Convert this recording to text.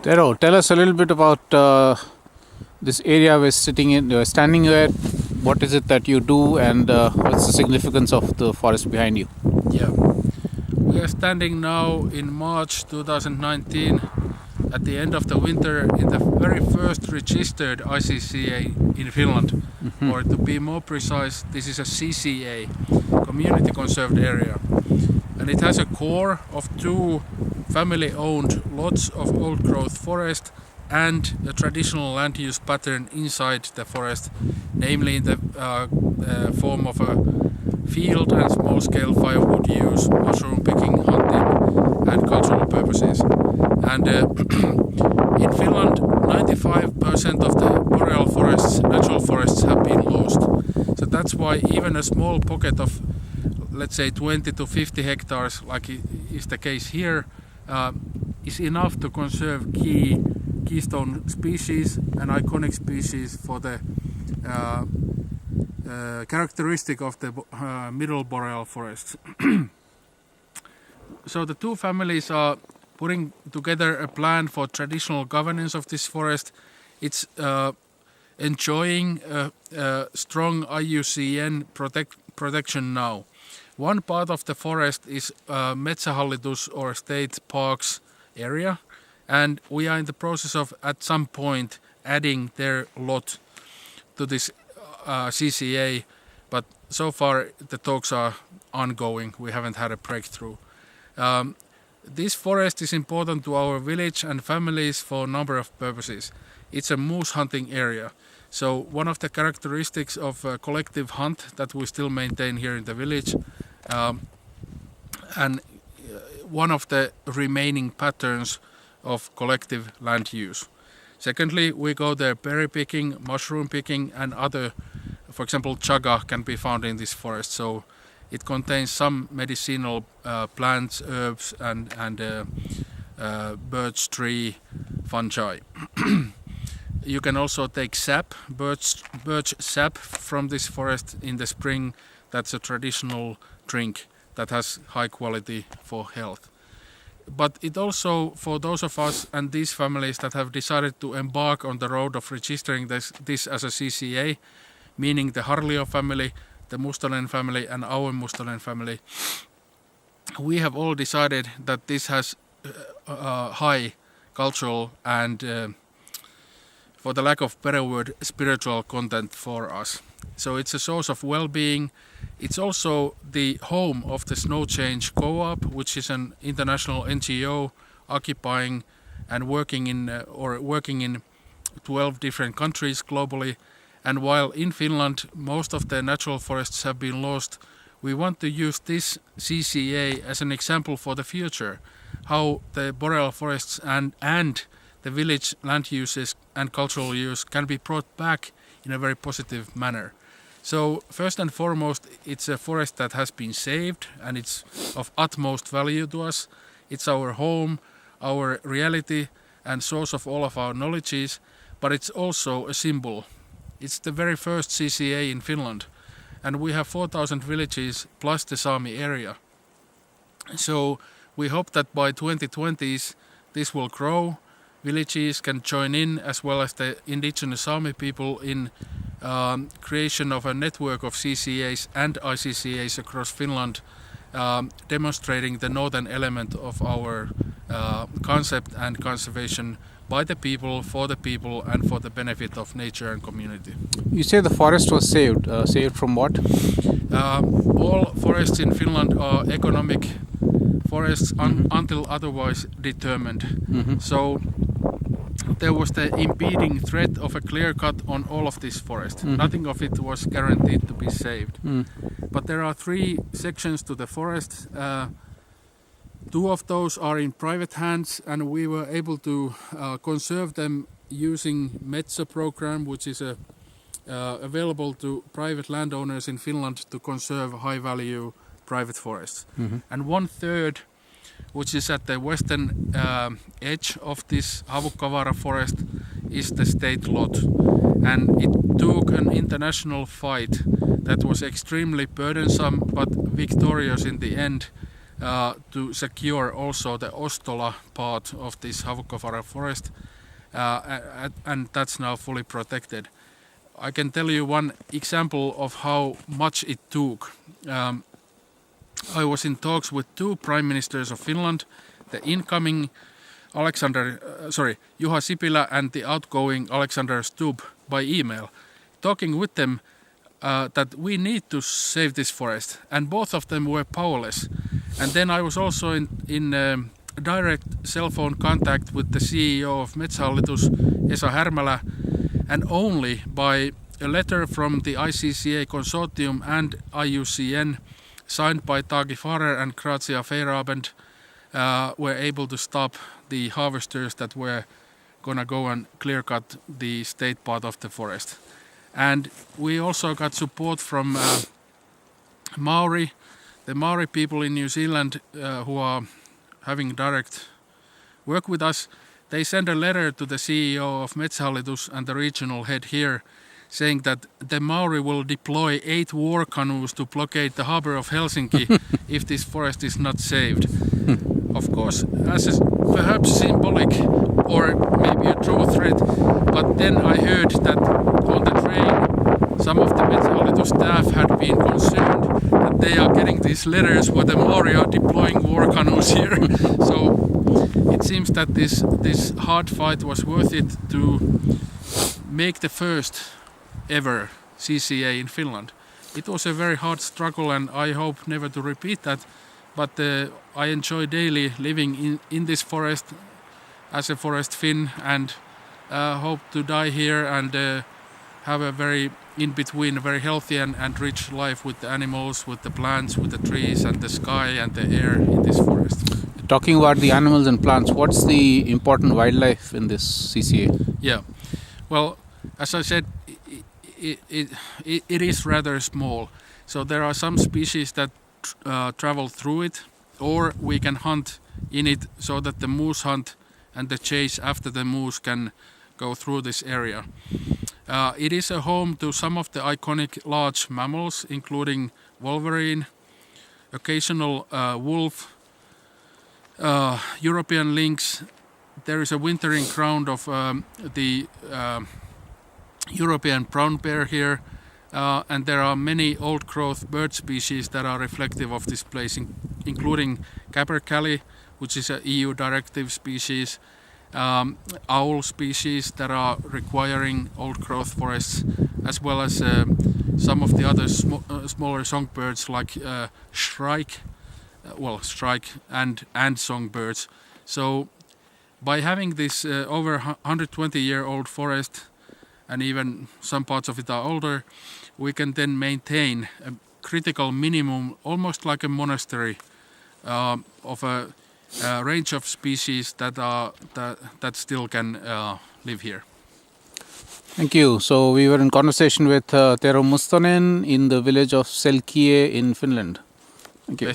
Tero, tell us a little bit about this area we're standing here. What is it that you do, and what's the significance of the forest behind you? Yeah, we are standing now in March 2019 at the end of the winter in the very first registered ICCA in Finland. Or to be more precise, this is a CCA, Community Conserved Area. And it has a core of 2 family-owned lots of old-growth forest and a traditional land use pattern inside the forest, namely in the form of a field and small-scale firewood use, mushroom picking, hunting and cultural purposes. And in Finland, 95% of the boreal forests, natural forests, have been lost. So that's why even a small pocket of, let's say, 20 to 50 hectares, like is the case here, is enough to conserve keystone species and iconic species for the characteristic of the middle boreal forests. So the 2 families are putting together a plan for traditional governance of this forest. It's enjoying a strong IUCN protection now. One part of the forest is Metsähallitus or state parks area, and we are in the process of at some point adding their lot to this CCA, but so far the talks are ongoing. We haven't had a breakthrough. This forest is important to our village and families for a number of purposes. It's a moose hunting area. So one of the characteristics of a collective hunt that we still maintain here in the village, and one of the remaining patterns of collective land use. Secondly, we go there berry picking, mushroom picking and other, for example, chaga can be found in this forest. So it contains some medicinal plants, herbs and birch tree fungi. You can also take sap, birch sap from this forest in the spring. That's a traditional drink that has high quality for health. But it also, for those of us and these families that have decided to embark on the road of registering this as a CCA, meaning the Harlio family, the Mustonen family and our Mustonen family, we have all decided that this has high cultural and, for the lack of better word, spiritual content for us. So it's a source of well-being. It's also the home of the Snowchange Co-op, which is an international NGO occupying and working in 12 different countries globally. And while in Finland most of the natural forests have been lost, we want to use this CCA as an example for the future, how the boreal forests and the village land uses and cultural use can be brought back in a very positive manner. So first and foremost, it's a forest that has been saved and it's of utmost value to us. It's our home, our reality and source of all of our knowledges, but it's also a symbol. It's the very first CCA in Finland and we have 4,000 villages plus the Sami area. So we hope that by 2020s this will grow. Villages can join in as well as the indigenous Sami people in creation of a network of CCAs and ICCAs across Finland, demonstrating the northern element of our concept and conservation by the people, for the people and for the benefit of nature and community. You say the forest was saved. Saved from what? All forests in Finland are economic forests until otherwise determined. So there was the impeding threat of a clear cut on all of this forest. Nothing of it was guaranteed to be saved. But there are 3 sections to the forest. 2 of those are in private hands and we were able to conserve them using Metsä program, which is available to private landowners in Finland to conserve high value private forests. And 1/3, which is at the western edge of this Havukkavaara forest, is the state lot. And it took an international fight that was extremely burdensome but victorious in the end to secure also the Ostola part of this Havukkovaara forest, and that's now fully protected. I can tell you one example of how much it took. I was in talks with two prime ministers of Finland, the incoming Juha Sipilä and the outgoing Alexander Stubb by email, talking with them that we need to save this forest, and both of them were powerless. And then I was also in direct cell phone contact with the CEO of Metsähallitus, Esa Härmälä, and only by a letter from the ICCA consortium and IUCN signed by Tage Farer and Grazia Feirabend were able to stop the harvesters that were gonna go and clear cut the state part of the forest. And we also got support from Maori, the Maori people in New Zealand who are having direct work with us. They sent a letter to the CEO of Metsähallitus and the regional head here saying that the Maori will deploy 8 war canoes to blockade the harbor of Helsinki if this forest is not saved. Of course, as a perhaps symbolic or maybe a true threat, but then I heard that on the train some of the Metsähallitus staff had been concerned that they are getting these letters where the Maori are deploying war canoes here. So it seems that this hard fight was worth it to make the first ever CCA in Finland. It was a very hard struggle and I hope never to repeat that, but I enjoy daily living in this forest as a forest Finn and hope to die here and have a very in between a very healthy and rich life with the animals, with the plants, with the trees and the sky and the air in this forest. Talking about the animals and plants, what's the important wildlife in this CCA? Yeah, well, as I said, it is rather small. So there are some species that travel through it, or we can hunt in it so that the moose hunt and the chase after the moose can go through this area. It is a home to some of the iconic large mammals, including wolverine, occasional wolf, European lynx. There is a wintering ground of the European brown bear here, and there are many old-growth bird species that are reflective of this place, including capercaillie, which is an EU directive species, owl species that are requiring old-growth forests, as well as some of the other smaller songbirds like shrike and songbirds. So by having this over 120-year-old forest, and even some parts of it are older, we can then maintain a critical minimum, almost like a monastery, of a range of species that still can live here. Thank you. So we were in conversation with Tero Mustonen in the village of Selkie in Finland. Thank you.